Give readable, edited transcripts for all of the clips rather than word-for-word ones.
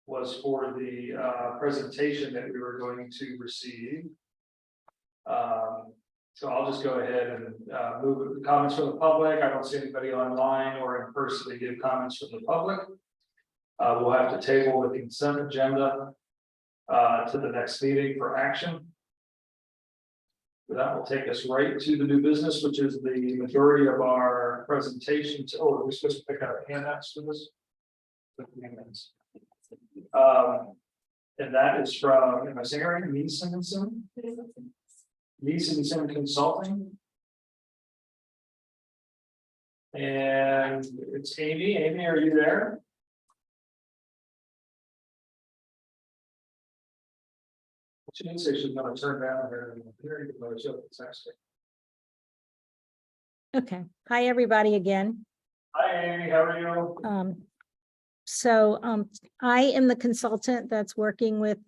was for the presentation that we were going to receive. So I'll just go ahead and move the comments from the public. I don't see anybody online or in person to give comments from the public. We'll have to table the consent agenda to the next meeting for action. That will take us right to the new business, which is the majority of our presentation. Oh, are we supposed to pick up handouts for this? And that is from, am I saying it right? Neeson Consulting. And it's Amy. Amy, are you there? She didn't say she's going to turn down her hearing. Okay. Hi, everybody again. Hi, Amy. How are you? I am the consultant that's working with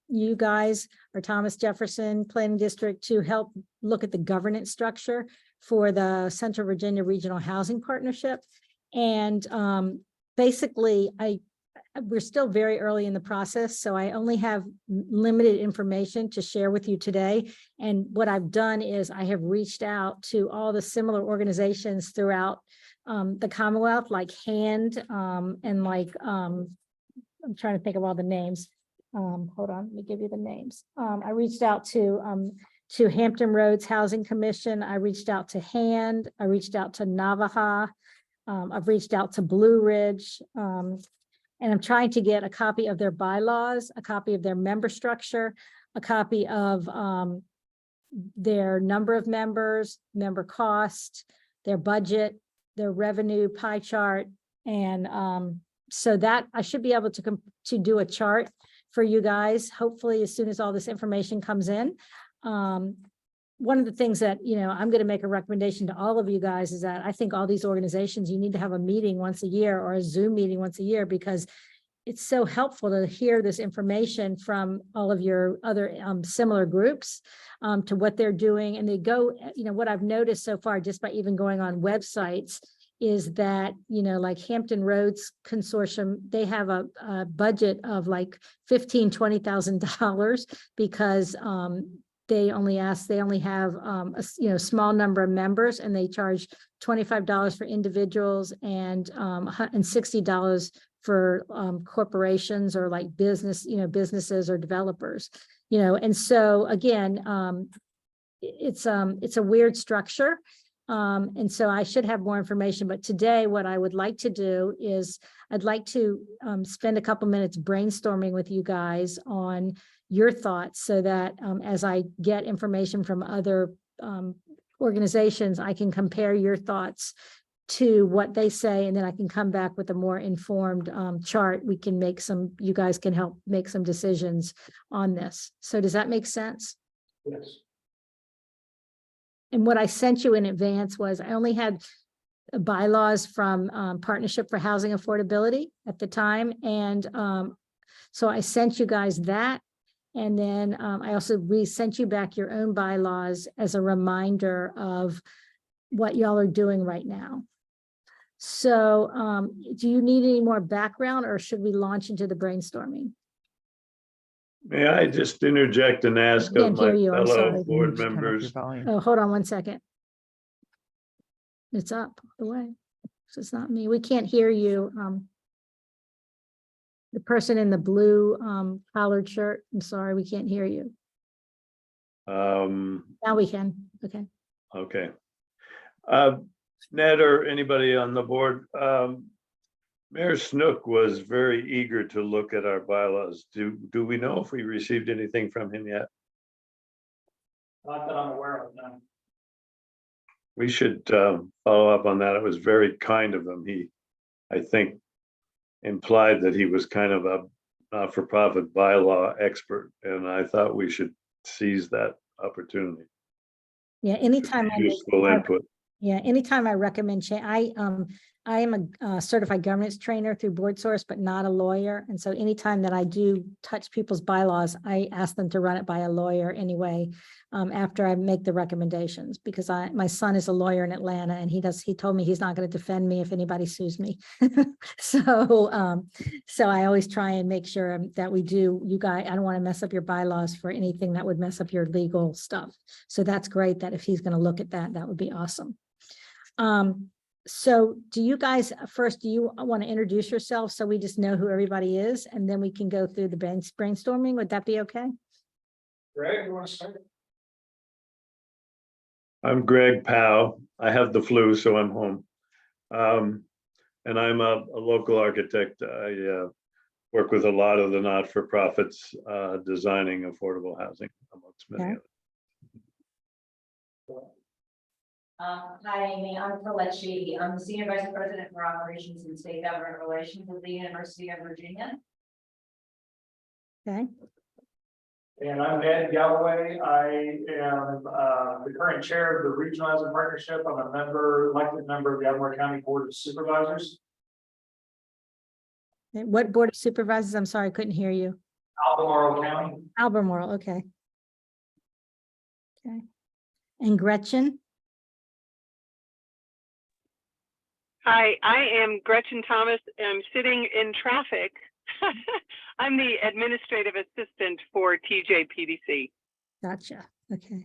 you guys, or Thomas Jefferson Planning District, to help look at the governance structure for the Central Virginia Regional Housing Partnership. And basically, we're still very early in the process, so I only have limited information to share with you today. And what I've done is I have reached out to all the similar organizations throughout the Commonwealth, like HAND, and like, I'm trying to think of all the names. Hold on, let me give you the names. I reached out to Hampton Roads Housing Commission. I reached out to HAND. I reached out to Navajo. I've reached out to Blue Ridge. And I'm trying to get a copy of their bylaws, a copy of their member structure, a copy of their number of members, member cost, their budget, their revenue pie chart. And so that I should be able to do a chart for you guys, hopefully as soon as all this information comes in. One of the things that, I'm going to make a recommendation to all of you guys is that I think all these organizations, you need to have a meeting once a year or a Zoom meeting once a year, because it's so helpful to hear this information from all of your other similar groups to what they're doing. And they go, what I've noticed so far, just by even going on websites, is that, like Hampton Roads Consortium, they have a budget of like $15,000-$20,000 because they only have a small number of members, and they charge $25 for individuals and $60 for corporations or like businesses or developers, and so again, it's a weird structure. And so I should have more information, but today what I would like to do is I'd like to spend a couple minutes brainstorming with you guys on your thoughts, so that as I get information from other organizations, I can compare your thoughts to what they say, and then I can come back with a more informed chart. You guys can help make some decisions on this. So does that make sense? Yes. And what I sent you in advance was I only had bylaws from Partnership for Housing Affordability at the time. And so I sent you guys that. And then I also sent you back your own bylaws as a reminder of what y'all are doing right now. So do you need any more background, or should we launch into the brainstorming? May I just interject and ask of my fellow board members? Oh, hold on one second. It's up the way. So it's not me. We can't hear you. The person in the blue collared shirt. I'm sorry, we can't hear you. Now we can. Okay. Okay. Ned or anybody on the board, Mayor Snook was very eager to look at our bylaws. Do we know if we received anything from him yet? Not that I'm aware of, no. We should follow up on that. It was very kind of him. He, I think, implied that he was kind of a not-for-profit bylaw expert, and I thought we should seize that opportunity. Yeah, anytime Useful input. Yeah, anytime I recommend change, I am a certified governance trainer through Board Source, but not a lawyer. And so anytime that I do touch people's bylaws, I ask them to run it by a lawyer anyway, after I make the recommendations, because my son is a lawyer in Atlanta, and he told me he's not going to defend me if anybody sues me. So, so I always try and make sure that we do, you guys, I don't want to mess up your bylaws for anything that would mess up your legal stuff. So that's great that if he's going to look at that, that would be awesome. So do you guys, first, do you want to introduce yourself so we just know who everybody is, and then we can go through the brainstorming? Would that be okay? Greg, you want to start? I'm Greg Powell. I have the flu, so I'm home. And I'm a local architect. I work with a lot of the not-for-profits designing affordable housing, amongst many others. Hi, Amy. I'm Colette Sheedy. I'm the Senior Vice President for Operations and State Government Relations at the University of Virginia. Okay. And I'm Ed Galloway. I am the current chair of the Regional Housing Partnership. I'm a elected member of the Albemarle County Board of Supervisors. What Board of Supervisors? I'm sorry, I couldn't hear you. Albemarle County. Albemarle, okay. Okay. And Gretchen? Hi, I am Gretchen Thomas. I'm sitting in traffic. I'm the administrative assistant for TJPDC. Gotcha. Okay.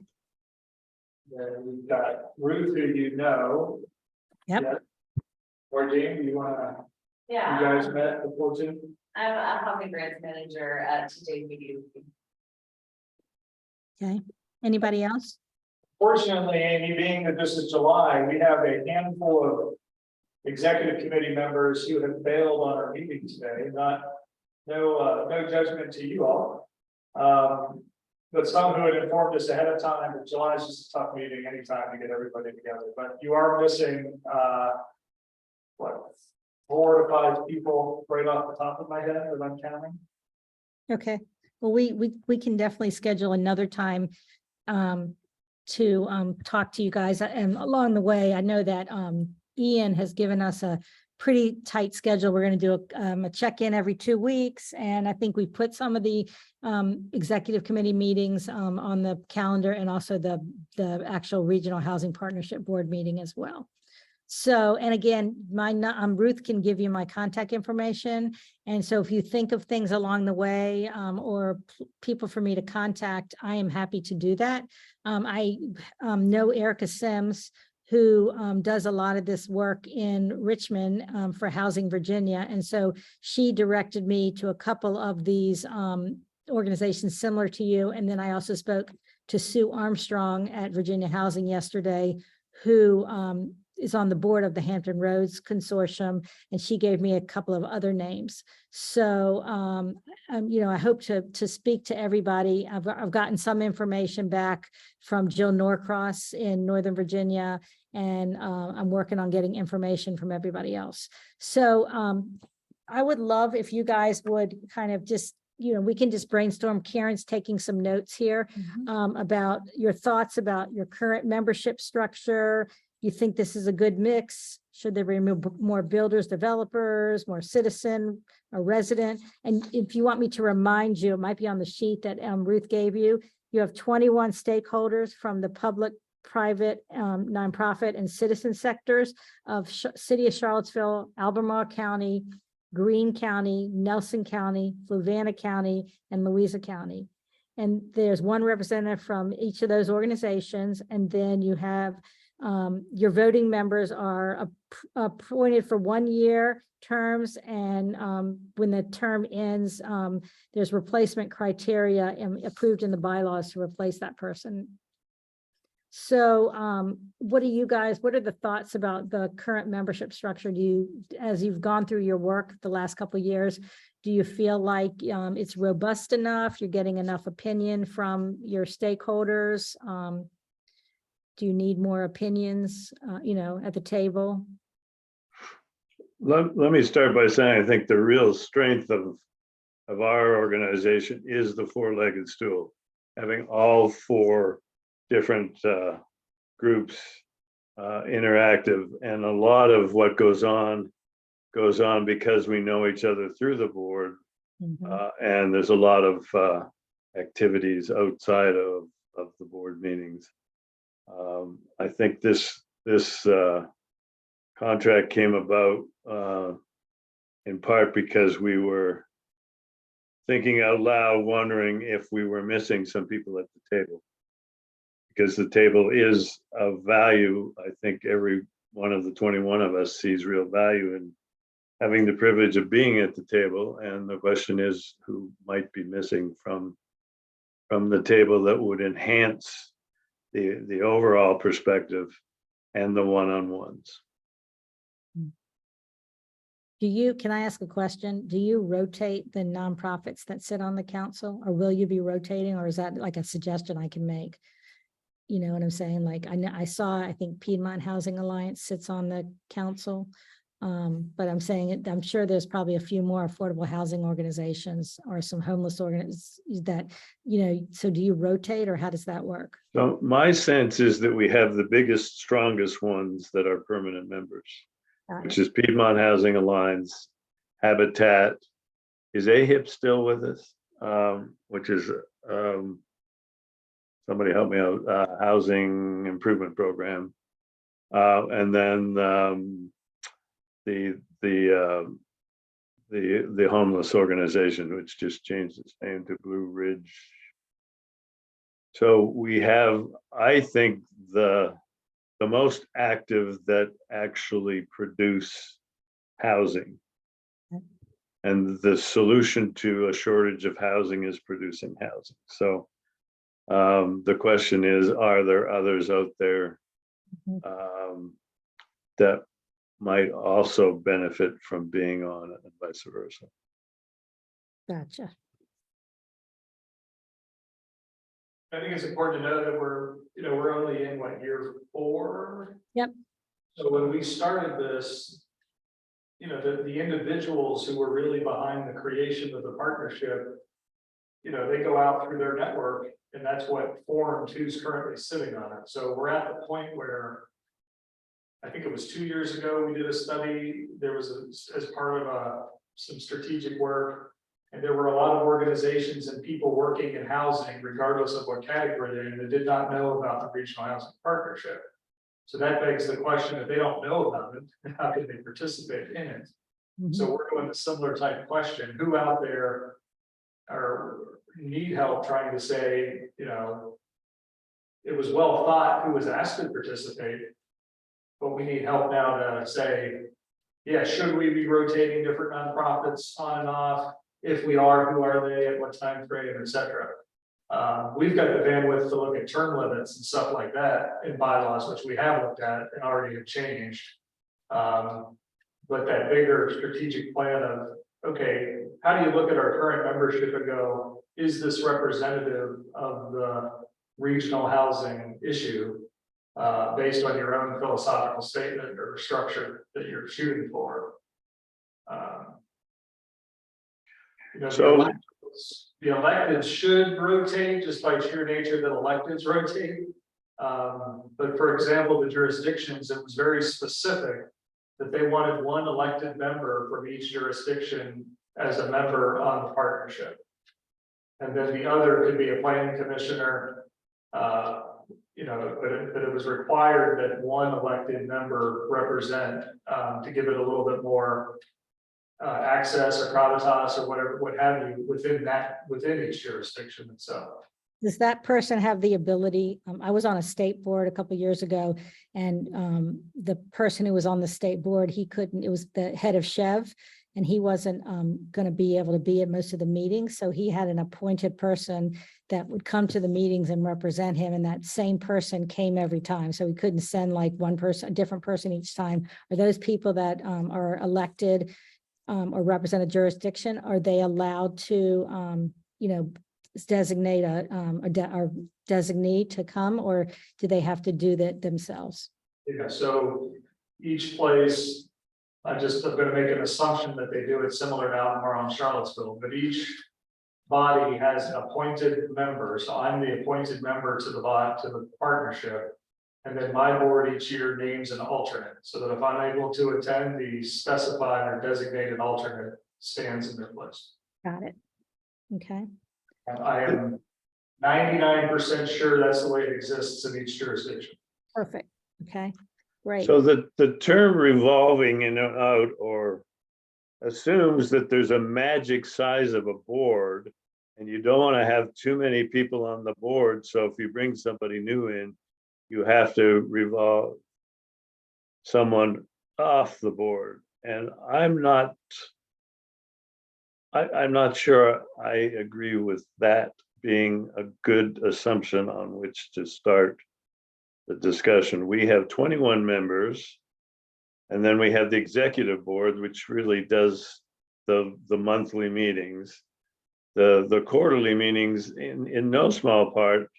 Then we've got Ruth, who you know. Yep. Yeah. Or Jamie, you wanna, you Yeah, guys met before too? I'm a housing grants manager at TJPDC. Okay. Anybody else? Fortunately, Amy, being that this is July, we have a handful of executive committee members who have bailed on our meeting today. No judgment to you all. But some who had informed us ahead of time that July is just a tough meeting anytime to get everybody together. But you are missing what, 4 to 5 people right off the top of my head that I'm counting. Okay. Well, we can definitely schedule another time to talk to you guys. And along the way, I know that Ian has given us a pretty tight schedule. We're going to do a check-in every 2 weeks. And I think we put some of the executive committee meetings on the calendar, and also the actual Regional Housing Partnership Board meeting as well. So, and again, Ruth can give you my contact information. And so if you think of things along the way or people for me to contact, I am happy to do that. I know Erica Sims, who does a lot of this work in Richmond for Housing Virginia. And so she directed me to a couple of these organizations similar to you. And then I also spoke to Sue Armstrong at Virginia Housing yesterday, who is on the board of the Hampton Roads Consortium, and she gave me a couple of other names. So, you know, I hope to speak to everybody. I've gotten some information back from Jill Norcross in Northern Virginia, and I'm working on getting information from everybody else. So I would love if you guys would kind of just, you know, we can just brainstorm. Karen's taking some notes here about your thoughts about your current membership structure. You think this is a good mix? Should there be more builders, developers, more citizen, or resident? And if you want me to remind you, it might be on the sheet that Ruth gave you. You have 21 stakeholders from the public, private, nonprofit, and citizen sectors of City of Charlottesville, Albemarle County, Greene County, Nelson County, Fluvanna County, and Louisa County. And there's one representative from each of those organizations. And then you have your voting members are appointed for 1-year terms, and when the term ends, there's replacement criteria approved in the bylaws to replace that person. So what are the thoughts about the current membership structure? As you've gone through your work the last couple of years, do you feel like it's robust enough? You're getting enough opinion from your stakeholders? Do you need more opinions, you know, at the table? Let me start by saying I think the real strength of our organization is the 4-legged stool, having all 4 different groups interactive, and a lot of what goes on because we know each other through the board. Mhm. And there's a lot of activities outside of the board meetings. I think this contract came about in part because we were thinking out loud, wondering if we were missing some people at the table. Because the table is of value. I think every one of the 21 of us sees real value in having the privilege of being at the table. And the question is, who might be missing from the table that would enhance the overall perspective and the one-on-ones. Can I ask a question? Do you rotate the nonprofits that sit on the council, or will you be rotating, or is that like a suggestion I can make? You know what I'm saying? Like, I think Piedmont Housing Alliance sits on the council. But I'm saying it, I'm sure there's probably a few more affordable housing organizations or some homeless organizations that, so do you rotate, or how does that work? So my sense is that we have the biggest, strongest ones that are permanent members, which is Piedmont Housing Alliance, Habitat. Is AHIP still with us? Which is, somebody help me out, Housing Improvement Program. And then the homeless organization, which just changed its name to Blue Ridge. So we have, I think, the most active that actually produce housing. And the solution to a shortage of housing is producing housing. So the question is, are there others out there that might also benefit from being on it, and vice versa? Gotcha. I think it's important to know that we're only in year 4. Yep. So when we started this, the individuals who were really behind the creation of the partnership, they go out through their network, and that's what formed who's currently sitting on it. So we're at the point where I think it was 2 years ago, we did a study. There was as part of some strategic work, and there were a lot of organizations and people working in housing, regardless of what category they're in, that did not know about the Regional Housing Partnership. So that begs the question: if they don't know about it, how can they participate in it? So we're doing a similar type of question: who out there need help trying to say, it was well thought who was asked to participate, but we need help now to say, yeah, should we be rotating different nonprofits on and off? If we are, who are they, at what time frame, et cetera? We've got the bandwidth to look at term limits and stuff like that in bylaws, which we have looked at and already have changed. But that bigger strategic plan of, okay, how do you look at our current membership and go, is this representative of the regional housing issue? Based on your own philosophical statement or structure that you're shooting for. So the electeds should rotate just by sheer nature that electeds rotate. But for example, the jurisdictions, it was very specific that they wanted one elected member from each jurisdiction as a member on the partnership. And then the other could be a planning commissioner. But it was required that one elected member represent to give it a little bit more access or gravitas or whatever, what have you, within each jurisdiction itself. Does that person have the ability? I was on a state board a couple of years ago, and the person who was on the state board, he couldn't. It was the head of Chev, and he wasn't going to be able to be at most of the meetings. So he had an appointed person that would come to the meetings and represent him. And that same person came every time. So we couldn't send like one person, a different person each time. Are those people that are elected or represent a jurisdiction, are they allowed to, designate a designee to come, or do they have to do that themselves? Yeah, so each place, I'm going to make an assumption that they do it similar to Albemarle and Charlottesville, but each body has an appointed member. So I'm the appointed member to the partnership. And then my board each year names an alternate, so that if I'm able to attend, the specified or designated alternate stands in their place. Got it. Okay, And I am 99% sure that's the way it exists in each jurisdiction. perfect. Okay, great. So the term revolving in and out or assumes that there's a magic size of a board and you don't want to have too many people on the board. So if you bring somebody new in, you have to revolve someone off the board. And I'm not sure I agree with that being a good assumption on which to start the discussion. We have 21 members. And then we have the executive board, which really does the monthly meetings. The quarterly meetings in no small part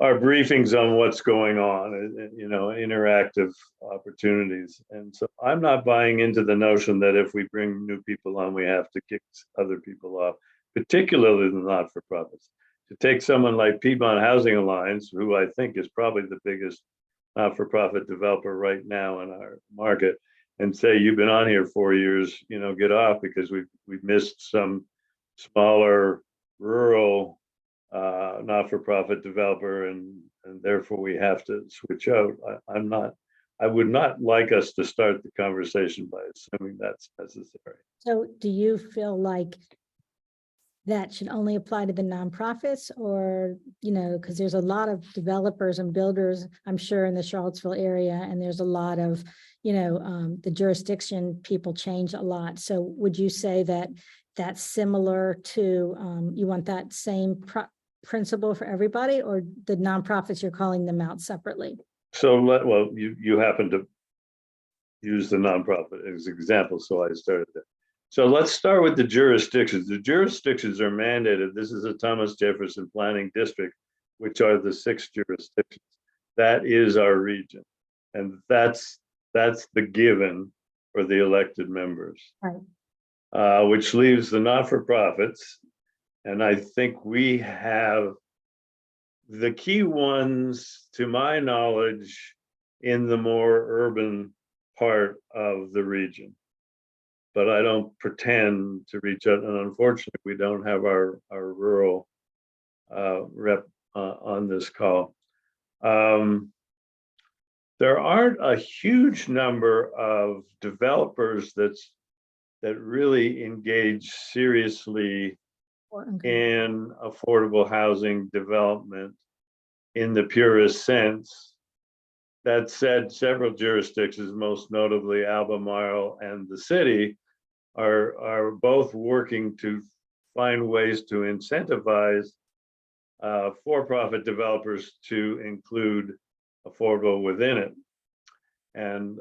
are briefings on what's going on, interactive opportunities. And so I'm not buying into the notion that if we bring new people on, we have to kick other people off, particularly the not-for-profits. To take someone like Piedmont Housing Alliance, who I think is probably the biggest not-for-profit developer right now in our market, and say, you've been on here 4 years, get off because we've missed some smaller rural not-for-profit developer and therefore we have to switch out. I would not like us to start the conversation by assuming that's necessary. So do you feel like that should only apply to the nonprofits, or, because there's a lot of developers and builders, I'm sure, in the Charlottesville area, and there's a lot of, the jurisdiction people change a lot. So would you say that that's similar to, you want that same principle for everybody, or the nonprofits, you're calling them out separately? So you happen to use the nonprofit as an example, so I started there. So let's start with the jurisdictions. The jurisdictions are mandated. This is a Thomas Jefferson Planning District, which are the 6 jurisdictions. That is our region. And that's the given for the elected members. Right. Which leaves the not-for-profits. And I think we have the key ones, to my knowledge, in the more urban part of the region. But I don't pretend to reach out, and unfortunately, we don't have our rural rep on this call. There aren't a huge number of developers that really engage seriously in affordable housing development in the purest sense. That said, several jurisdictions, most notably Albemarle and the city, are both working to find ways to incentivize for-profit developers to include affordable within it. And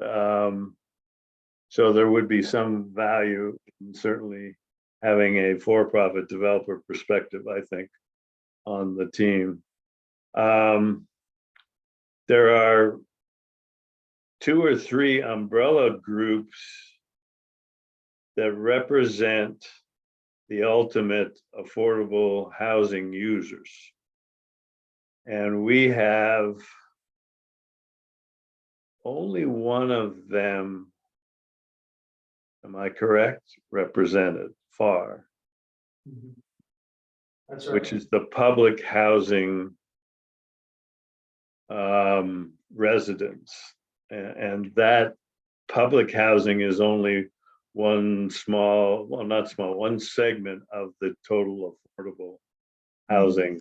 so there would be some value in certainly having a for-profit developer perspective, I think, on the team. There are 2 or 3 umbrella groups that represent the ultimate affordable housing users. And we have only one of them, am I correct, represented, FAR. That's right. Which is the public housing residents. And that public housing is only one one segment of the total affordable housing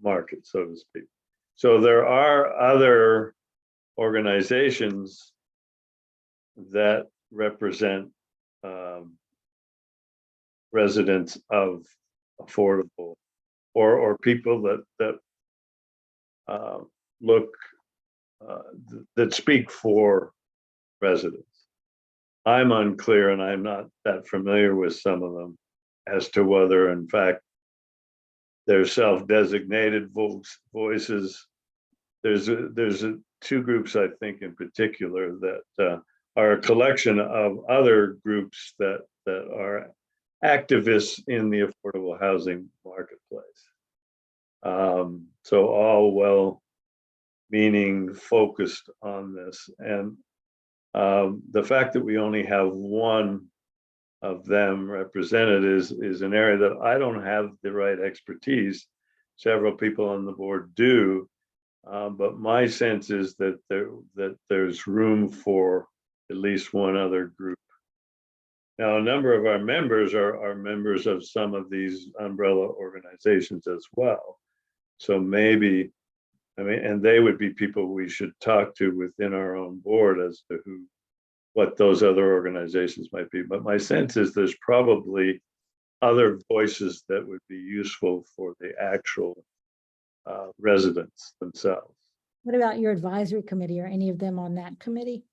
market, so to speak. So there are other organizations that represent residents of affordable or people that look that speak for residents. I'm unclear, and I'm not that familiar with some of them, as to whether, in fact, they're self-designated voices. There's 2 groups, I think, in particular that are a collection of other groups that are activists in the affordable housing marketplace. So all well-meaning, focused on this, and the fact that we only have one of them represented is an area that I don't have the right expertise. Several people on the board do, but my sense is that there's room for at least one other group. Now, a number of our members are members of some of these umbrella organizations as well. So maybe, I mean, and they would be people we should talk to within our own board as to what those other organizations might be. But my sense is there's probably other voices that would be useful for the actual residents themselves. What about your advisory committee? Are any of them on that committee?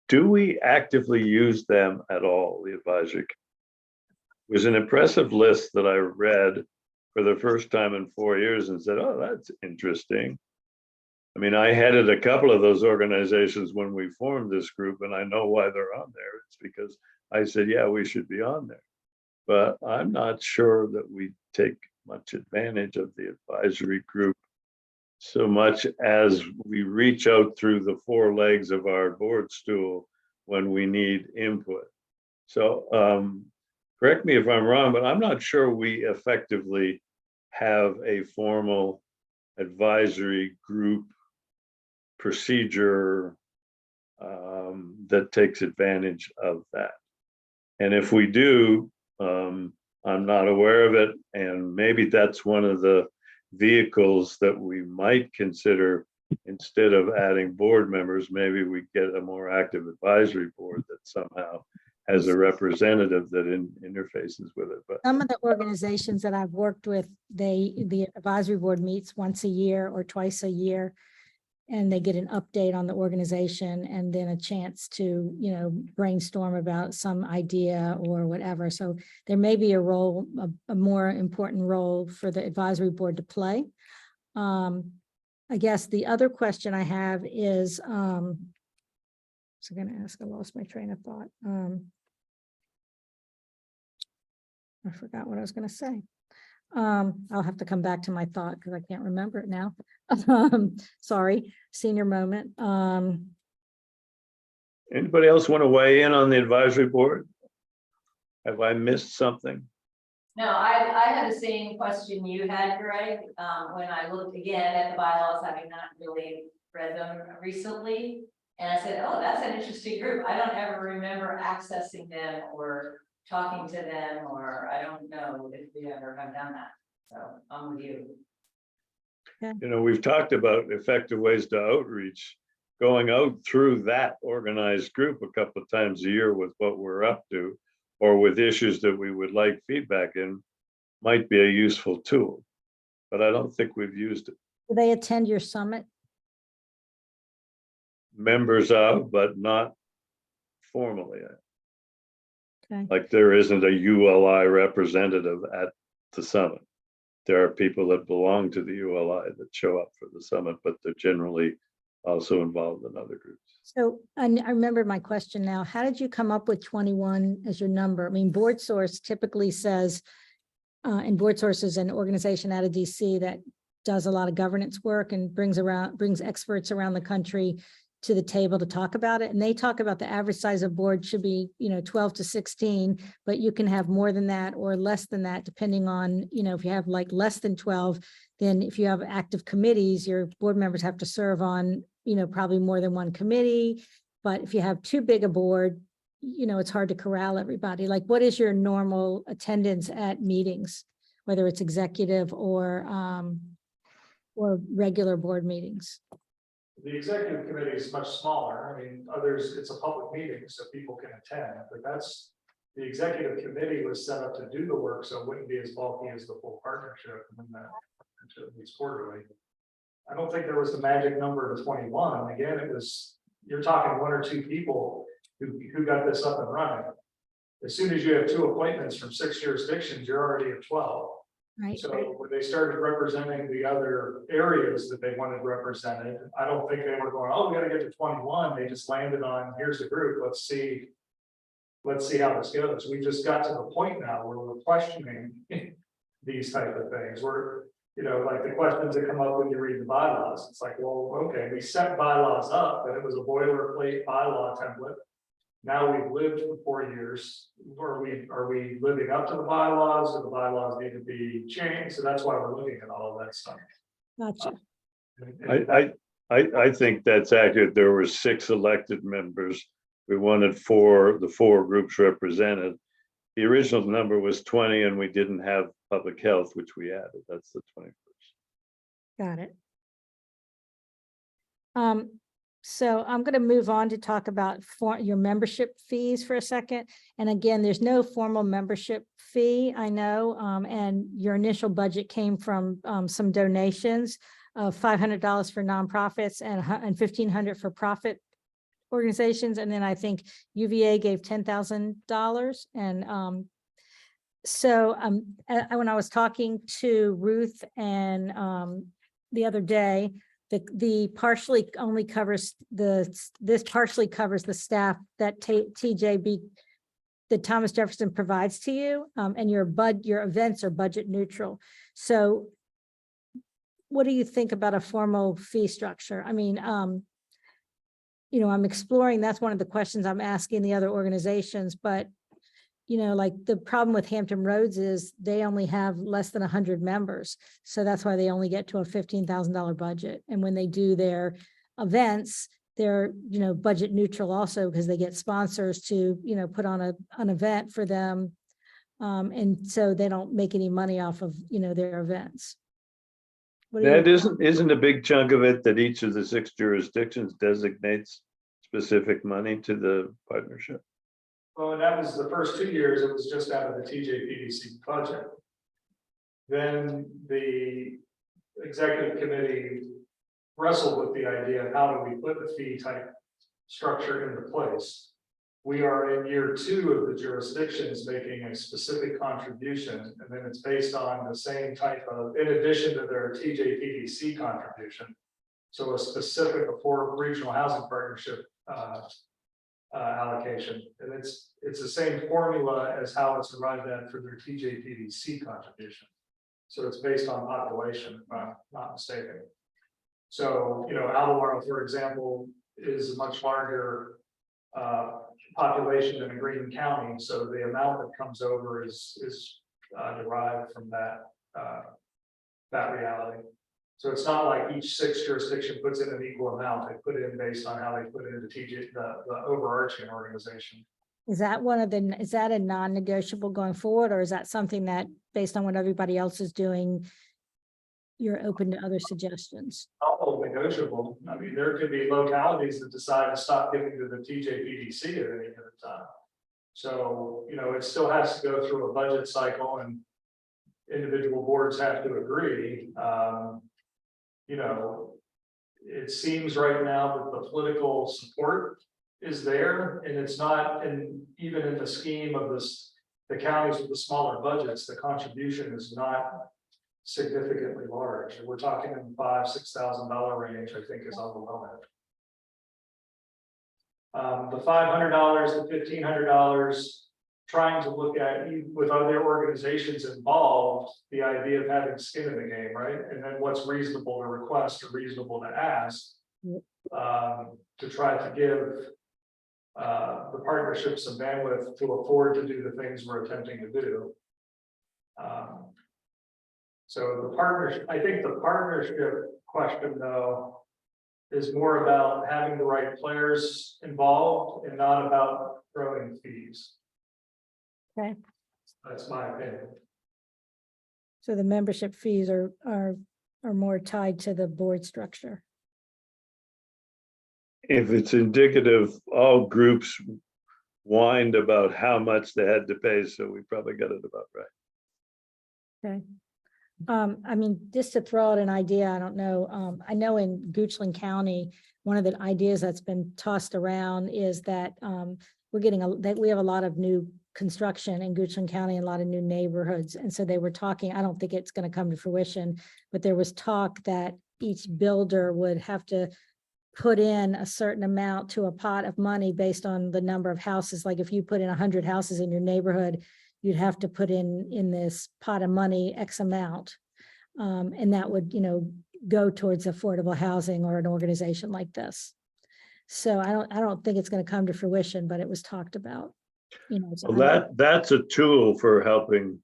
Do we actively use them at all, the advisory? It was an impressive list that I read for the first time in 4 years and said, oh, that's interesting. I mean, I headed a couple of those organizations when we formed this group, and I know why they're on there. It's because I said, yeah, we should be on there. But I'm not sure that we take much advantage of the advisory group so much as we reach out through the four legs of our board stool when we need input. So correct me if I'm wrong, but I'm not sure we effectively have a formal advisory group procedure that takes advantage of that. And if we do, I'm not aware of it. And maybe that's one of the vehicles that we might consider. Instead of adding board members, maybe we get a more active advisory board that somehow has a representative that interfaces with it. But Some of the organizations that I've worked with, the advisory board meets once a year or twice a year, and they get an update on the organization and then a chance to, brainstorm about some idea or whatever. So there may be a role, a more important role for the advisory board to play. I guess the other question I have is, so I'm going to ask, I lost my train of thought. I forgot what I was going to say. I'll have to come back to my thought because I can't remember it now. Sorry, senior moment. anybody else want to weigh in on the advisory board? Have I missed something? No, I had the same question you had, Greg, when I looked again at the bylaws, having not really read them recently. And I said, oh, that's an interesting group. I don't ever remember accessing them or talking to them, or I don't know if we ever have done that. So I'm with you. We've talked about effective ways to outreach, going out through that organized group a couple of times a year with what we're up to, or with issues that we would like feedback in, might be a useful tool. But I don't think we've used it. Do they attend your summit? Members of, but not formally. Okay. Like there isn't a ULI representative at the summit. There are people that belong to the ULI that show up for the summit, but they're generally also involved in other groups. So I remember my question now. How did you come up with 21 as your number? I mean, Board Source typically says, and Board Source is an organization out of DC that does a lot of governance work and brings experts around the country to the table to talk about it. And they talk about the average size of board should be, 12 to 16, but you can have more than that or less than that, depending on, if you have like less than 12, then if you have active committees, your board members have to serve on, probably more than one committee. But if you have too big a board, it's hard to corral everybody. Like, what is your normal attendance at meetings, whether it's executive or regular board meetings? The executive committee is much smaller. I mean, it's a public meeting, so people can attend, but the executive committee was set up to do the work, so it wouldn't be as bulky as the full partnership, and that it's quarterly. I don't think there was the magic number of 21. Again, you're talking one or two people who got this up and running. As soon as you have 2 appointments from 6 jurisdictions, you're already at 12. Right. So when they started representing the other areas that they wanted represented, I don't think they were going, oh, we got to get to 21. They just landed on, here's the group. Let's see how this goes. We just got to the point now where we're questioning these type of things, where, you know, like the questions that come up when you read the bylaws, it's like, well, okay, we set bylaws up, but it was a boilerplate bylaw template. Now we've lived for 4 years, are we living up to the bylaws, or the bylaws need to be changed? So that's why we're looking at all of that stuff. Gotcha. I think that's accurate. There were 6 elected members. We wanted the 4 groups represented. The original number was 20, and we didn't have public health, which we added. That's the 21st. Got it. So I'm going to move on to talk about your membership fees for a second. And again, there's no formal membership fee, I know, and your initial budget came from some donations of $500 for nonprofits and $1,500 for profit organizations. And then I think UVA gave $10,000. And so when I was talking to Ruth and the other day, the partially only covers this partially covers the staff that TJB, that Thomas Jefferson provides to you, and your events are budget neutral. So what do you think about a formal fee structure? I mean, you know, I'm exploring, that's one of the questions I'm asking the other organizations, but you know, like the problem with Hampton Roads is they only have less than 100 members. So that's why they only get to a $15,000 budget. And when they do their events, they're, you know, budget neutral also, because they get sponsors to, you know, put on an event for them. And so they don't make any money off of, you know, their events. That isn't a big chunk of it that each of the 6 jurisdictions designates specific money to the partnership. Well, and that was the first 2 years, it was just out of the TJPDC budget. Then the executive committee wrestled with the idea of how do we put the fee type structure into place. We are in year 2 of the jurisdictions making a specific contribution, and then it's based on the same type of, in addition to their TJPDC contribution. So a specific for regional housing partnership allocation, and it's the same formula as how it's arrived at for their TJPDC contribution. So it's based on population, if I'm not mistaken. So, you know, Albemarle, for example, is a much larger population than a Greene County, so the amount that comes over is derived from that reality. So it's not like each 6 jurisdiction puts in an equal amount. They put in based on how they put into the overarching organization. Is that is that a non-negotiable going forward, or is that something that based on what everybody else is doing, you're open to other suggestions? All negotiable. I mean, there could be localities that decide to stop giving to the TJPDC at any given time. So, you know, it still has to go through a budget cycle, and individual boards have to agree. You know, it seems right now that the political support is there, and it's not, and even in the scheme of the counties with the smaller budgets, the contribution is not significantly large. We're talking in the $5,000–6,000 range, I think, is on the low end. The $500 to $1,500, trying to look at, with other organizations involved, the idea of having skin in the game, right? And then what's reasonable to request or reasonable to ask, to try to give the partnership some bandwidth to afford to do the things we're attempting to do. So the partnership, I think the partnership question, though, is more about having the right players involved and not about throwing fees. Okay. That's my opinion. So the membership fees are more tied to the board structure. If it's indicative, all groups whined about how much they had to pay, so we probably got it about right. Okay. I mean, just to throw out an idea, I don't know. I know in Goochland County, one of the ideas that's been tossed around is that we have a lot of new construction in Goochland County and a lot of new neighborhoods. And so they were talking, I don't think it's going to come to fruition, but there was talk that each builder would have to put in a certain amount to a pot of money based on the number of houses. Like if you put in 100 houses in your neighborhood, you'd have to put in this pot of money, X amount. And that would, go towards affordable housing or an organization like this. So I don't think it's going to come to fruition, but it was talked about, so Well, that's a tool for helping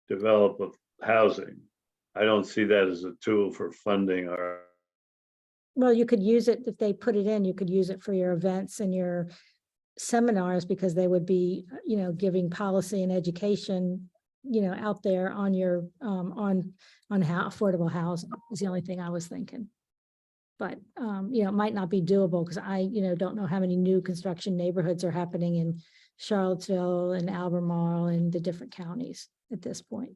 develop housing. I don't see that as a tool for funding our. well, you could use it if they put it in, you could use it for your events and your seminars, because they would be, giving policy and education, out there on your, on how affordable housing is the only thing I was thinking. But, it might not be doable because I, don't know how many new construction neighborhoods are happening in Charlottesville and Albemarle and the different counties at this point.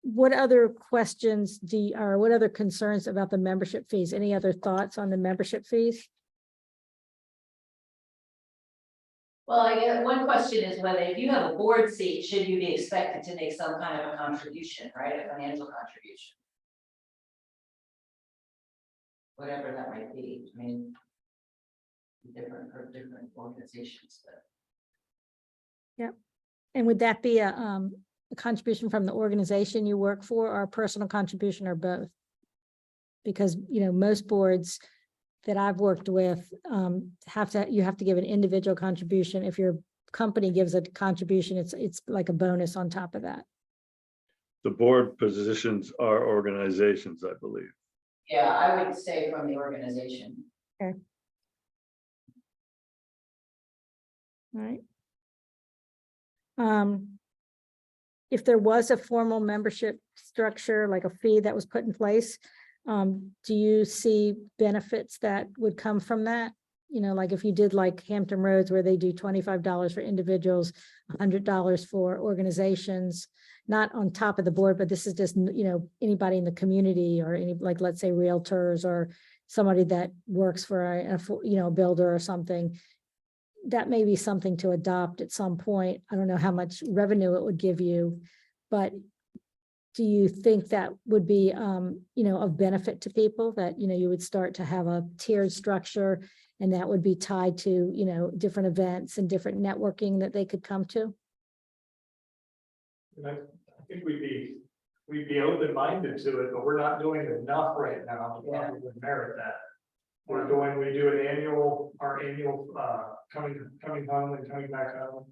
What other questions or what other concerns about the membership fees? Any other thoughts on the membership fees? Well, I guess one question is whether if you have a board seat, should you be expected to make some kind of a contribution, right? A financial contribution. Whatever that might be, I mean, different for different organizations, but. Yep. And would that be a contribution from the organization you work for, or a personal contribution, or both? Because, most boards that I've worked with you have to give an individual contribution. If your company gives a contribution, it's like a bonus on top of that. The board positions are organizations, I believe. Yeah, I would say from the organization. Okay. All right. If there was a formal membership structure, like a fee that was put in place, do you see benefits that would come from that? Like if you did like Hampton Roads, where they do $25 for individuals, $100 for organizations, not on top of the board, but this is just, anybody in the community, or any, like, let's say realtors or somebody that works for a builder or something. That may be something to adopt at some point. I don't know how much revenue it would give you, but do you think that would be, of benefit to people, that, you would start to have a tiered structure, and that would be tied to, different events and different networking that they could come to? And I think we'd be open-minded to it, but we're not doing enough right now to probably merit that. We do our annual coming home and coming back home.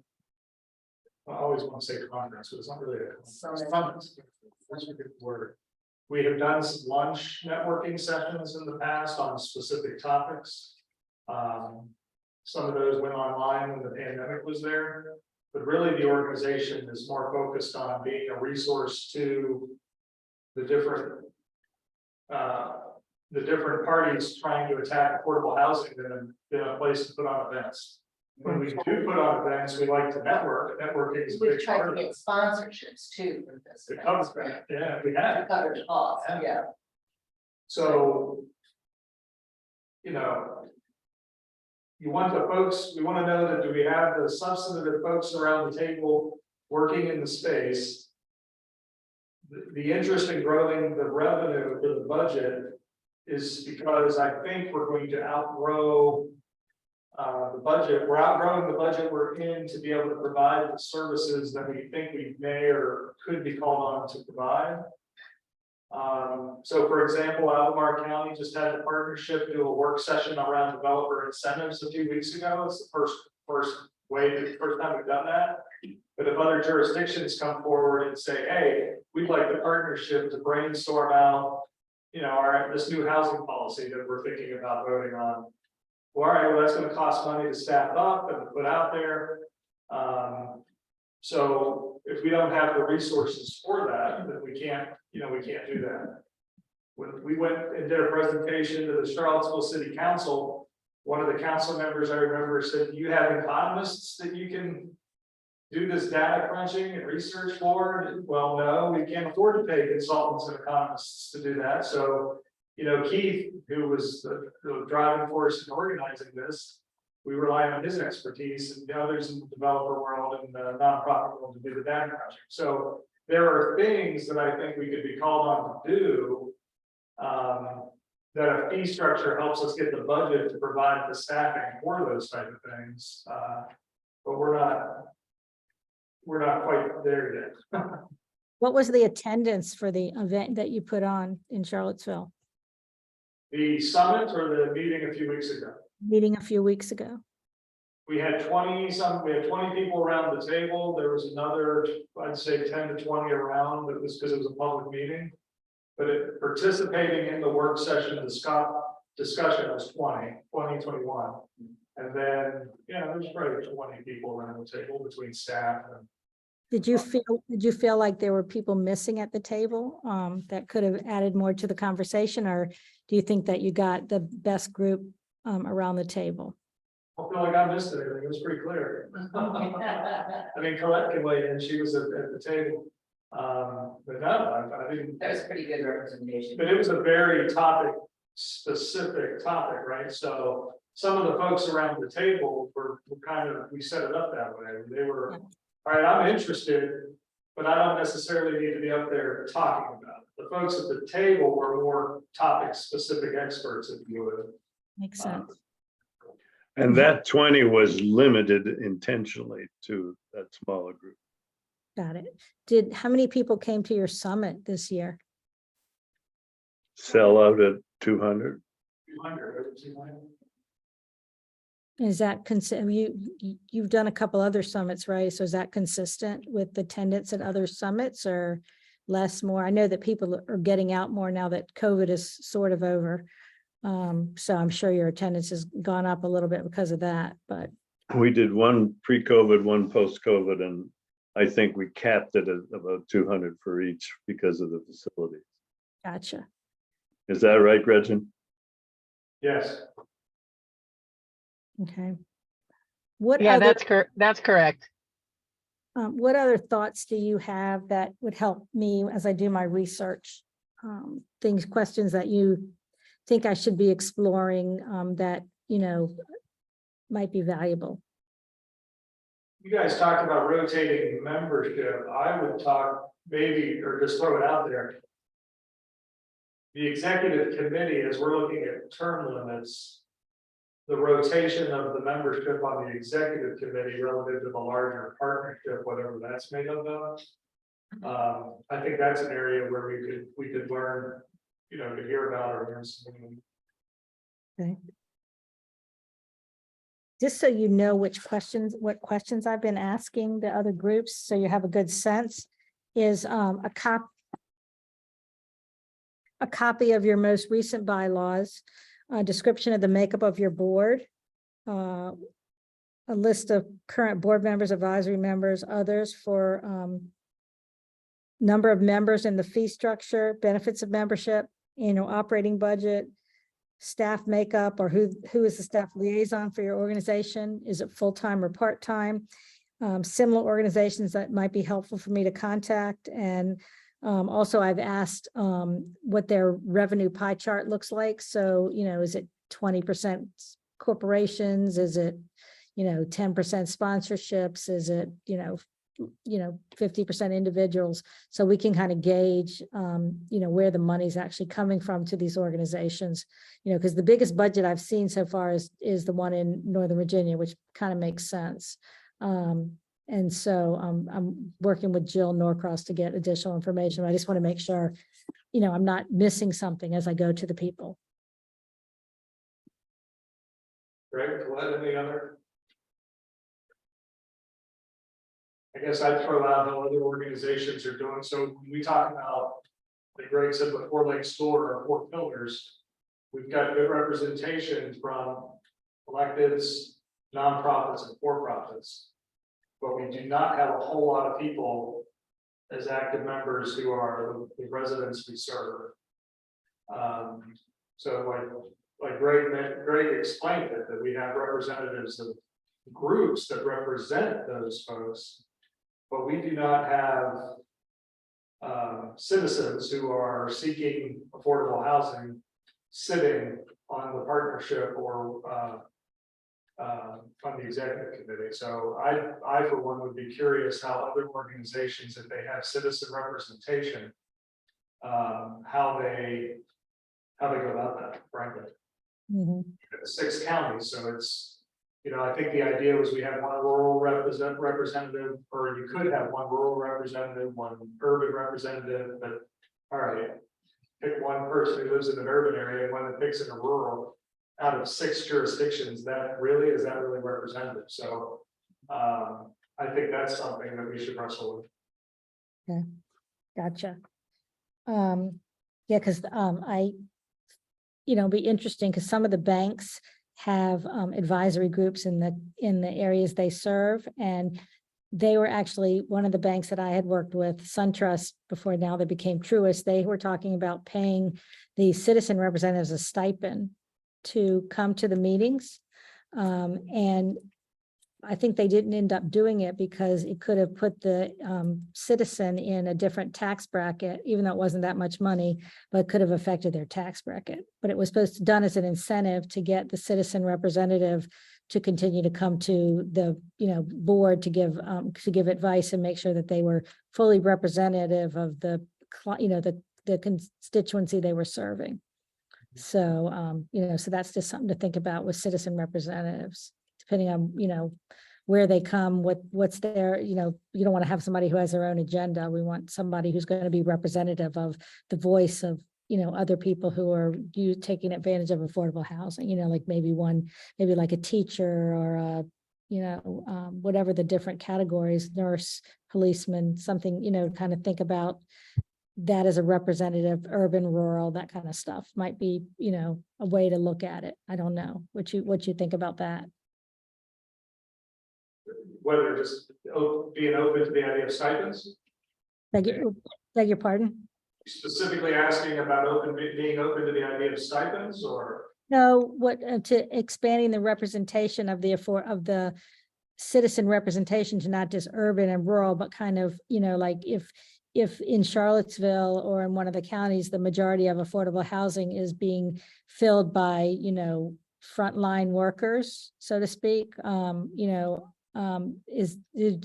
I always want to say conference, but it's not really a conference. That's a good word. We have done some lunch networking sessions in the past on specific topics. Some of those went online when the pandemic was there, but really the organization is more focused on being a resource to the different parties trying to attack affordable housing than a place to put on events. When we do put on events, we like to network. Networking is a We've big tried part to of it. get sponsorships too for this. It covers that. Yeah, we have. To cover the cost, yeah. So, you want the folks, we want to know that do we have the substantive folks around the table working in the space? The interest in growing the revenue for the budget is because I think we're going to outgrow the budget. We're outgrowing the budget we're in to be able to provide the services that we think we may or could be called on to provide. So for example, Albemarle County just had a partnership do a work session around developer incentives a few weeks ago. It's the first time we've done that. But if other jurisdictions come forward and say, hey, we'd like the partnership to brainstorm out, this new housing policy that we're thinking about voting on. Well, all right, well, that's going to cost money to staff up and put out there. So if we don't have the resources for that, then we can't do that. When we went and did a presentation to the Charlottesville City Council, one of the council members I remember said, "Do you have economists that you can do this data crunching and research for?" Well, no, we can't afford to pay consultants and economists to do that. So, Keith, who was the driving force in organizing this, we rely on his expertise and the others in the developer world and the nonprofit world to do the data crunching. So there are things that I think we could be called on to do, that a fee structure helps us get the budget to provide the staffing for those type of things. But we're not we're not quite there yet. What was the attendance for the event that you put on in Charlottesville, The summit or the meeting a few weeks ago, meeting a few weeks ago? we had 20 people around the table. There was another, I'd say 10 to 20 around, but it was because it was a public meeting. But participating in the work session, discussion was 21. And then, yeah, there's probably 20 people around the table between staff and. Did you feel like there were people missing at the table that could have added more to the conversation, or do you think that you got the best group around the table? I feel like I missed anything. It was pretty clear. I mean, Colette can weigh in. She was at the table. But no, I didn't. That was pretty good representation. But it was a very specific topic, right? So some of the folks around the table were kind of, we set it up that way. They were, all right, I'm interested, but I don't necessarily need to be up there talking about it. The folks at the table were more topic specific experts, if you would. Makes sense. And that 20 was limited intentionally to that smaller group. Got it. How many people came to your summit this year? Sell out at 200. 200. Is that you've done a couple other summits, right? So is that consistent with the attendance at other summits, or less, more? I know that people are getting out more now that COVID is sort of over. So I'm sure your attendance has gone up a little bit because of that, but. We did one pre-COVID, one post-COVID, and I think we capped it at about 200 for each because of the facilities. Gotcha. Is that right, Gretchen? Yes. Okay. Yeah, that's correct. What other thoughts do you have that would help me as I do my research? Questions that you think I should be exploring that, might be valuable? You guys talked about rotating membership. I would talk maybe, or just throw it out there. The executive committee, as we're looking at term limits, the rotation of the membership on the executive committee relative to the larger partnership, whatever that's made up of. I think that's an area where we could learn, to hear about or learn something. Okay. Just so you know what questions I've been asking the other groups, so you have a good sense, is a copy of your most recent bylaws, a description of the makeup of your board, a list of current board members, advisory members, others for number of members in the fee structure, benefits of membership, annual operating budget, staff makeup, or who is the staff liaison for your organization? Is it full-time or part-time? Similar organizations that might be helpful for me to contact. And also I've asked what their revenue pie chart looks like. So, is it 20% corporations? Is it, 10% sponsorships? Is it, 50% individuals? So we can kind of gauge, where the money's actually coming from to these organizations, because the biggest budget I've seen so far is the one in Northern Virginia, which kind of makes sense. And so I'm working with Jill Norcross to get additional information. I just want to make sure, I'm not missing something as I go to the people. Greg, Colette, any other? I guess I'd throw out how other organizations are doing. So when we talk about, like Greg said, the 4-leg stool or 4 pillars, we've got good representation from electives, nonprofits, and for-profits. But we do not have a whole lot of people as active members who are the residents we serve. So like Greg explained it, that we have representatives of groups that represent those folks, but we do not have citizens who are seeking affordable housing sitting on the partnership or on the executive committee. So I for one would be curious how other organizations, if they have citizen representation, how they go about that, frankly. Mm-hmm. 6 counties, so it's I think the idea was we have one rural representative, or you could have one rural representative, one urban representative, but all right. Pick one person who lives in an urban area and one that picks in a rural, out of 6 jurisdictions, is that really representative? So I think that's something that we should wrestle with. Gotcha. Yeah, because be interesting because some of the banks have advisory groups in the areas they serve, and they were actually one of the banks that I had worked with, SunTrust, before now they became Truist. They were talking about paying the citizen representatives a stipend to come to the meetings. And I think they didn't end up doing it because it could have put the citizen in a different tax bracket, even though it wasn't that much money, but could have affected their tax bracket. But it was supposed to done as an incentive to get the citizen representative to continue to come to the board to give advice and make sure that they were fully representative of the constituency they were serving. So so that's just something to think about with citizen representatives, depending on where they come, what's their, you don't want to have somebody who has their own agenda. We want somebody who's going to be representative of the voice of other people who are taking advantage of affordable housing, like maybe like a teacher or whatever the different categories, nurse, policeman, something, kind of think about that as a representative, urban, rural, that kind of stuff might be, a way to look at it. I don't know what you think about that. Whether just being open to the idea of stipends, Beg your pardon? specifically asking about being open to the idea of stipends, or No, to expanding the representation of the citizen representation to not just urban and rural, but kind of, like if in Charlottesville or in one of the counties, the majority of affordable housing is being filled by, frontline workers, so to speak, do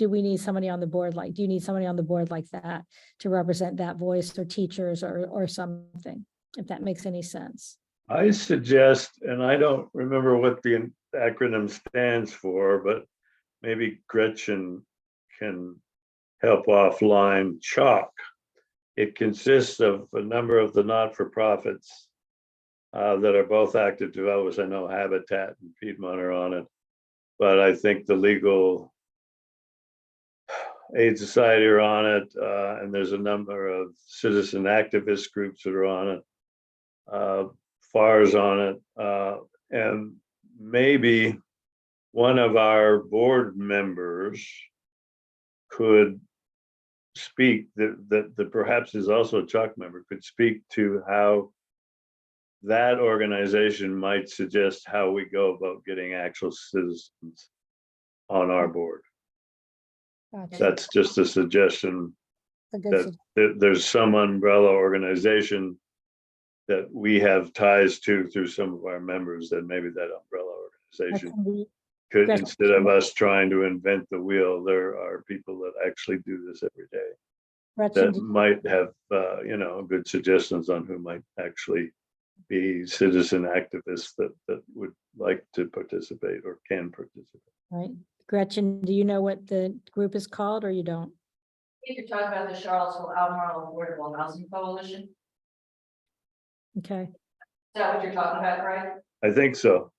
we need somebody on the board do you need somebody on the board like that to represent that voice, or teachers or something, if that makes any sense? I suggest, and I don't remember what the acronym stands for, but maybe Gretchen can help offline. CHOC. It consists of a number of the not-for-profits that are both active developers. I know Habitat and Piedmont are on it, but I think the Legal Aid Society are on it, and there's a number of citizen activist groups that are on it. FAR's on it, and maybe one of our board members could speak, that perhaps is also a CHOC member, could speak to how that organization might suggest how we go about getting actual citizens on our board. Gotcha. That's just a suggestion, A good that there's some umbrella organization that we have ties to through some of our members, that maybe that umbrella organization could, instead of us trying to invent the wheel, there are people that actually do this every day that might have good suggestions on who might actually be citizen activists that would like to participate or can participate. Right. Gretchen, do you know what the group is called, or you don't? I think you're talking about the Charlottesville Albemarle Affordable Housing Coalition. Okay. Is that what you're talking about, right? I think so.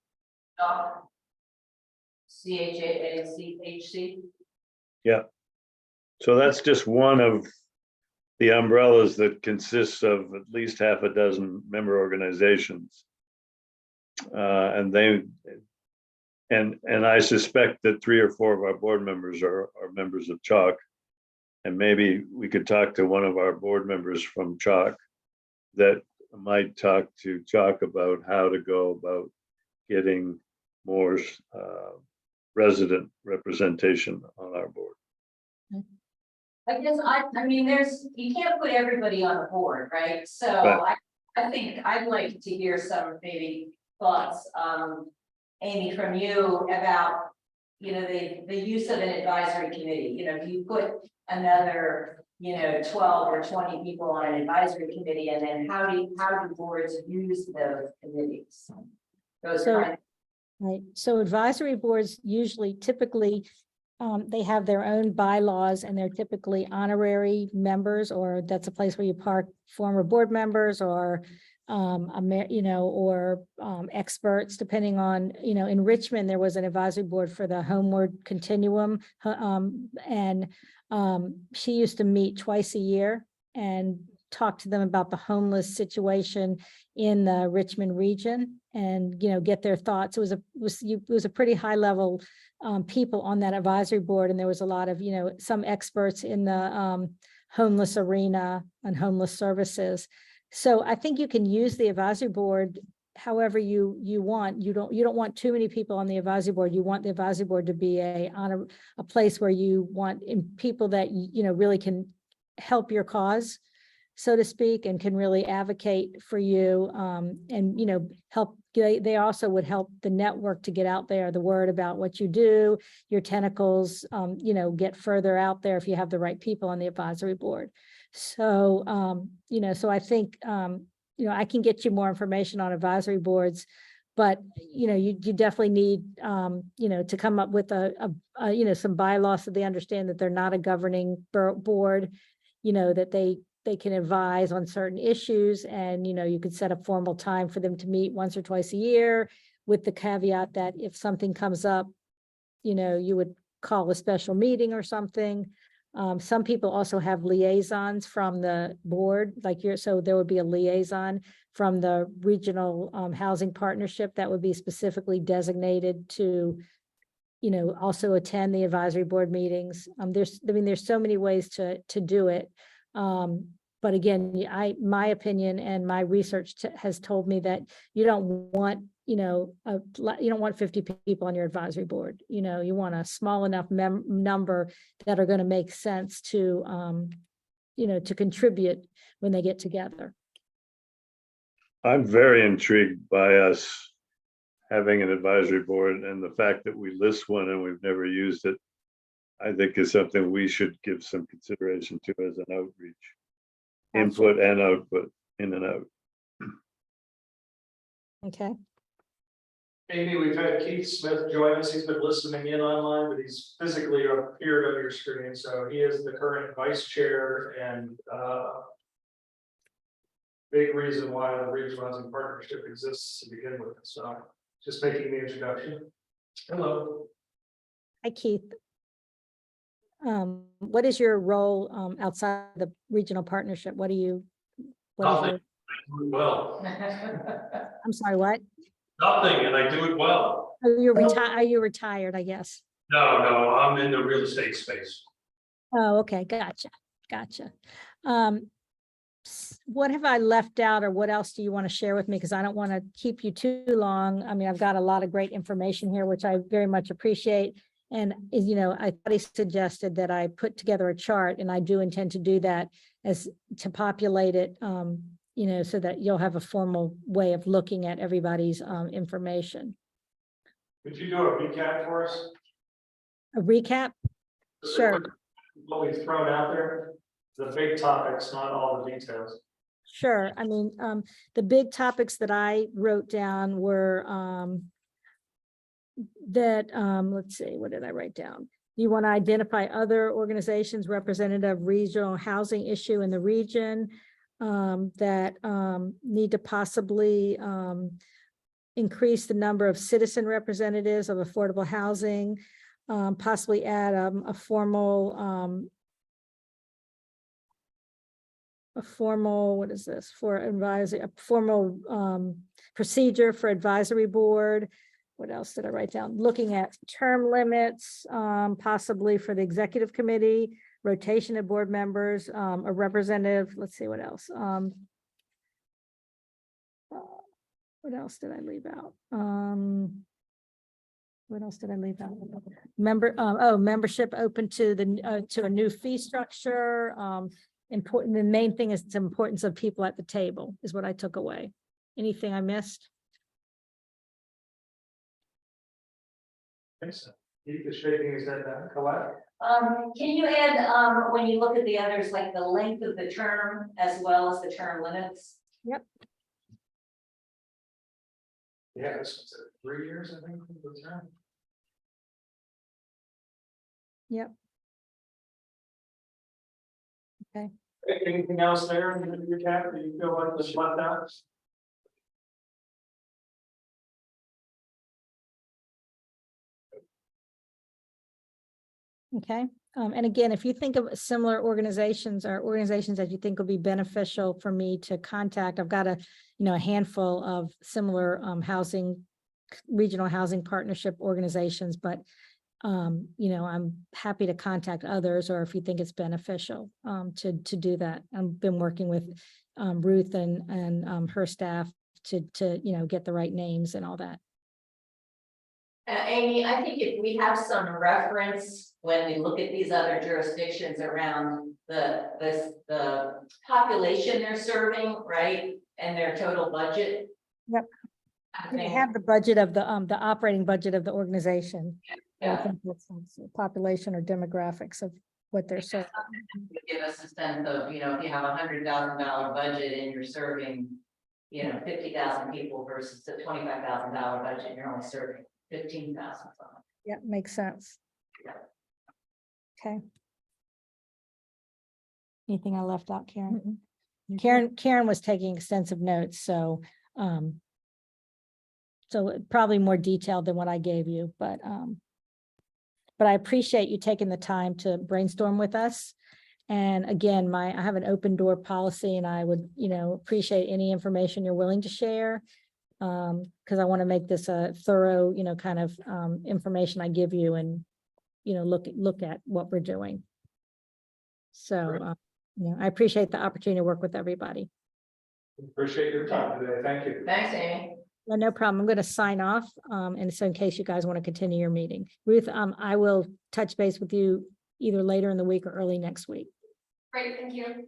CHAACHC. Yeah. So that's just one of the umbrellas that consists of at least half a dozen member organizations. And I suspect that 3 or 4 of our board members are members of CHOC. And maybe we could talk to one of our board members from CHOC that might talk to CHOC about how to go about getting more resident representation on our board. I guess I mean, you can't put everybody on the board, right? So Right. I think I'd like to hear some maybe thoughts, Amy, from you about, the use of an advisory committee. Do you put another, 12 or 20 people on an advisory committee, and then how do boards use those committees? Those So- kind of Right, so advisory boards usually typically, they have their own bylaws and they're typically honorary members, or that's a place where you park former board members or experts, depending on, in Richmond, there was an advisory board for the Homeward Continuum. And she used to meet twice a year and talk to them about the homeless situation in the Richmond region and, get their thoughts. It was a pretty high level people on that advisory board. And there was a lot of, some experts in the homeless arena and homeless services. So I think you can use the advisory board however you want. You don't want too many people on the advisory board. You want the advisory board to be a place where you want people that, really can help your cause, so to speak, and can really advocate for you, and, help. They also would help the network to get out there, the word about what you do, your tentacles, get further out there if you have the right people on the advisory board. So, so I think, I can get you more information on advisory boards, but, you definitely need, to come up with some bylaws so they understand that they're not a governing board, that they can advise on certain issues, and, you could set a formal time for them to meet once or twice a year, with the caveat that if something comes up, you would call a special meeting or something. Some people also have liaisons from the board, so there would be a liaison from the regional housing partnership that would be specifically designated to, also attend the advisory board meetings. There's so many ways to do it. But again, my opinion and my research has told me that you don't want, you don't want 50 people on your advisory board. You want a small enough number that are going to make sense to, to contribute when they get together. I'm very intrigued by us having an advisory board, and the fact that we list one and we've never used it, I think is something we should give some consideration to as an outreach. Input and output, in and out. Okay. Amy, we've had Keith Smith join us. He's been listening in online, but he's physically appeared on your screen. So he is the current vice chair and big reason why the Regional Housing Partnership exists to begin with. So just making the introduction. Hello. Hi, Keith. What is your role outside the regional partnership? What do you? Nothing. Well, I'm sorry, what? nothing, and I do it well. Are you retired, I guess? No, I'm in the real estate space. Oh, okay, gotcha. What have I left out, or what else do you want to share with me? Because I don't want to keep you too long. I mean, I've got a lot of great information here, which I very much appreciate. And, I thought he suggested that I put together a chart, and I do intend to do that to populate it, so that you'll have a formal way of looking at everybody's information. Could you do a recap for us? A recap? Sure. What we've thrown out there, the big topics, not all the details. Sure. I mean, the big topics that I wrote down were let's see, what did I write down? You want to identify other organizations representative of regional housing issue in the region that need to possibly increase the number of citizen representatives of affordable housing, possibly add a formal, what is this, for advisory, a formal procedure for advisory board. What else did I write down? Looking at term limits, possibly for the executive committee, rotation of board members, a representative. Let's see what else. What else did I leave out? What else did I leave out? Membership open to to a new fee structure. Important. The main thing is the importance of people at the table is what I took away. Anything I missed? Thanks. Keith is shaking his head now. Colette? Can you add, when you look at the others, like the length of the term as well as the term limits? Yep. Yeah, this was 3 years, I think. the term. Yep. Okay. Anything else there in your cap that you feel like was left out? Okay, and again, if you think of similar organizations or organizations that you think would be beneficial for me to contact, I've got a handful of similar regional housing partnership organizations, but I'm happy to contact others, or if you think it's beneficial to do that. I've been working with Ruth and her staff to get the right names and all that. Amy, I think if we have some reference when we look at these other jurisdictions around the population they're serving, right? And their total budget. Yep. I They think, have the budget of the operating budget of the organization. I yeah, think that's population or demographics of what they're serving. would give us a sense of, if you have $100,000 budget and you're serving, 50,000 people versus a $25,000 budget, you're only serving 15,000. Yeah, makes sense. Yeah. Okay. Anything I left out, Karen? Karen was taking extensive notes, so probably more detailed than what I gave you, but I appreciate you taking the time to brainstorm with us. And again, I have an open door policy, and I would, appreciate any information you're willing to share. Because I want to make this a thorough, kind of information I give you, and, look at what we're doing. So, I appreciate the opportunity to work with everybody. Appreciate your time today. Thank you. Thanks, Amy. No problem. I'm going to sign off. And so in case you guys want to continue your meeting, Ruth, I will touch base with you either later in the week or early next week. Great, thank you.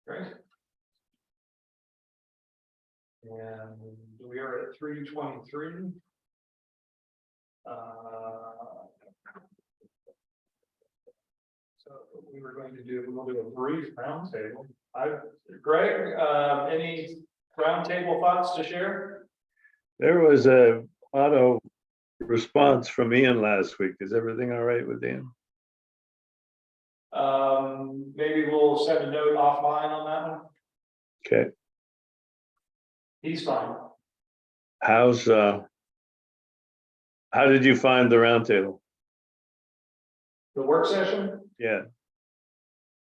Great. And we are at 3:23. So what we were going to do, we'll do a brief roundtable. Greg, any roundtable thoughts to share? There was a auto response from Ian last week. Is everything all right with Ian? Maybe we'll send a note offline on that one. Okay. He's fine. How did you find the roundtable? The work session, Yeah.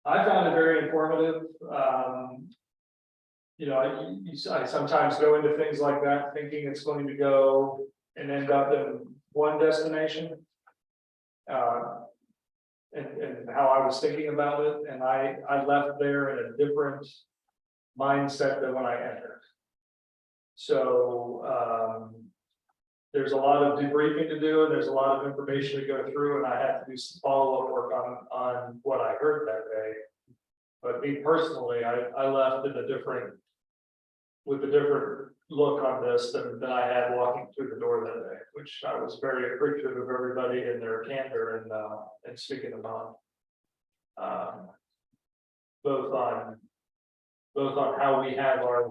I found it very informative. I sometimes go into things like that thinking it's going to go and end up in one destination. And how I was thinking about it, and I left there in a different mindset than when I entered. So there's a lot of debriefing to do, and there's a lot of information to go through, and I had to do some follow-up work on what I heard that day. But me personally, I left with a different look on this than I had walking through the door that day, which I was very appreciative of everybody and their candor and speaking about. Both on how we have our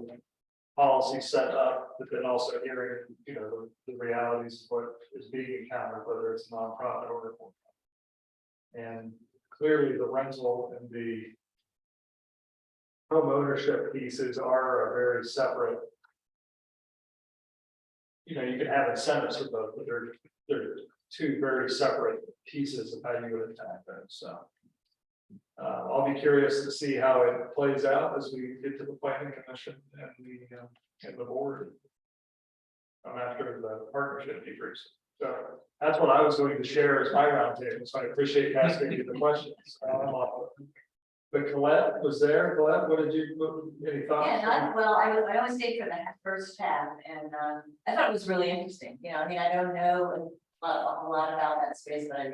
policy set up, but then also hearing, the realities of what is being encountered, whether it's nonprofit or for-profit. And clearly the rental and the home ownership pieces are a very separate. You can have incentives for both, but they're two very separate pieces of how you would attack them. So I'll be curious to see how it plays out as we get to the planning commission and the board. After the partnership debriefs. So that's what I was going to share as my roundtable. So I appreciate you asking me the questions. But Colette was there. Colette, what did you, any thoughts? Yeah, I always stayed for the first half, and I thought it was really interesting. I don't know a lot about that space, but I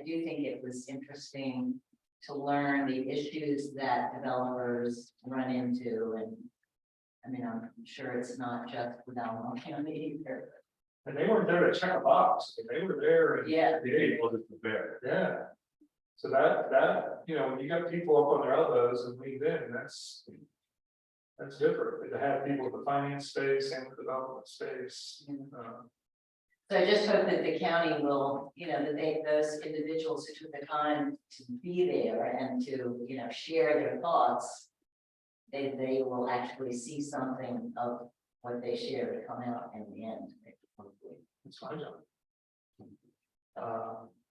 do think it was interesting to learn the issues that developers run into. And I'm sure it's not just without either. And they weren't there to check a box. They were there. And Yeah. be able to prepare. Yeah. So that when you got people up on their elbows and leaned in, that's That's different, to have people with the finance space and the development space. So I just hope that the county will, that those individuals who took the time to be there and to, share their thoughts. They will actually see something of what they shared come out in the end. Hopefully. It's fine, John.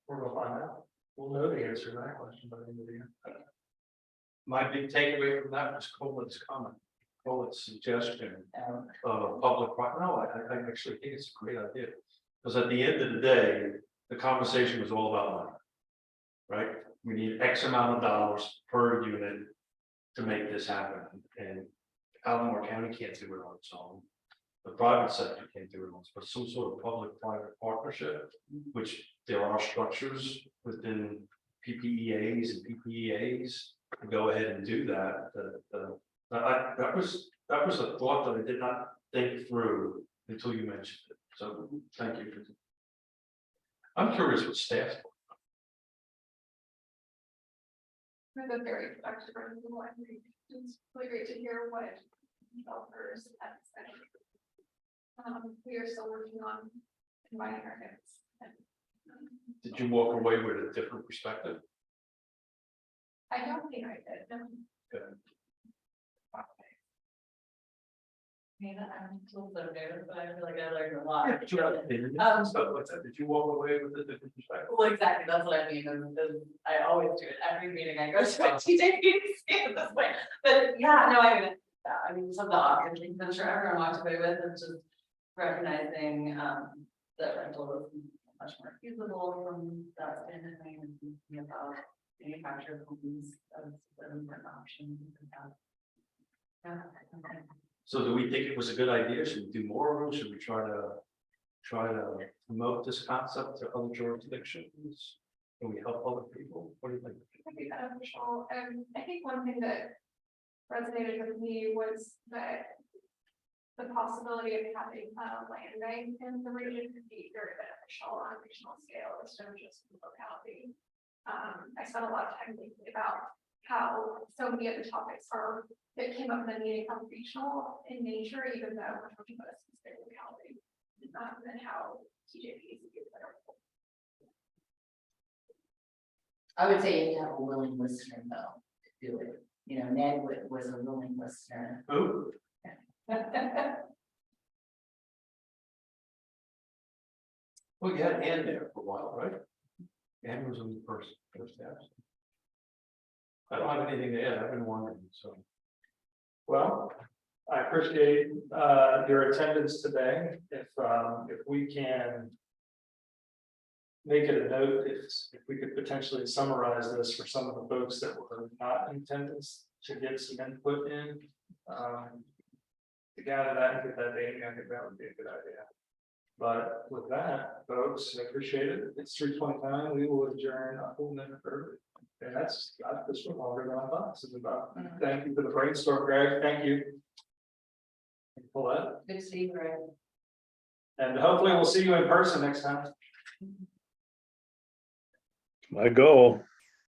We're gonna find out. We'll know the answer to that question by the end of the year. My big takeaway from that was Cole's comment, Cole's suggestion. Um, Public, no, I actually think it's a great idea. Because at the end of the day, the conversation was all about money. Right? We need X amount of dollars per unit to make this happen. And Albemarle County can't do it on its own. The private sector can't do it on its own, but some sort of public-private partnership, which there are structures within PPEAs and PPEAs to go ahead and do that. That was a thought that I did not think through until you mentioned it. So thank you. I'm curious what staff. That's a very productive one. It's really great to hear what developers have said. We are still working on combining our hits. Did you walk away with a different perspective? I don't think I did. No. Good. I'm still so nervous, but I feel like I learned a lot. Did you walk away with a different perspective? Well, exactly, that's what I mean, and I always do it, every meeting I go to a TJ meeting at this point, but yeah, no, I mean, some of the obvious things I'm sure everyone walked away with, is just recognizing, that rental is much more feasible from that standpoint, and thinking about manufactured homes as an important option. Yeah, okay. So do we think it was a good idea? Should we do more of them? Should we try to promote this concept to other jurisdictions? Can we help other people? What do you think? I think beneficial. I think one thing that resonated with me was that the possibility of having a land bank in the region could be very beneficial on a regional scale instead of just the locality. I spent a lot of time thinking about how so many of the topics that came up in the meeting are regional in nature, even though we're talking about a specific locality, and how TJP is a good better. I would say you have a willing listener though, to do it. Ned was a willing listener. Who? Well, you had Ann there for a while, right? Ann was in the first steps. I don't have anything to add. I've been wondering, so. Well, I appreciate your attendance today. If we can make it a note, if we could potentially summarize this for some of the folks that were not in attendance to get some input in. To gather that and get that data, I think that would be a good idea. But with that, folks, I appreciate it. It's 3:29. We will adjourn a full minute early. And that's this was longer than I thought this is about. Thank you for the brainstorm, Greg. Thank you. Pull that. Good to see you, Greg. And hopefully we'll see you in person next time. My goal.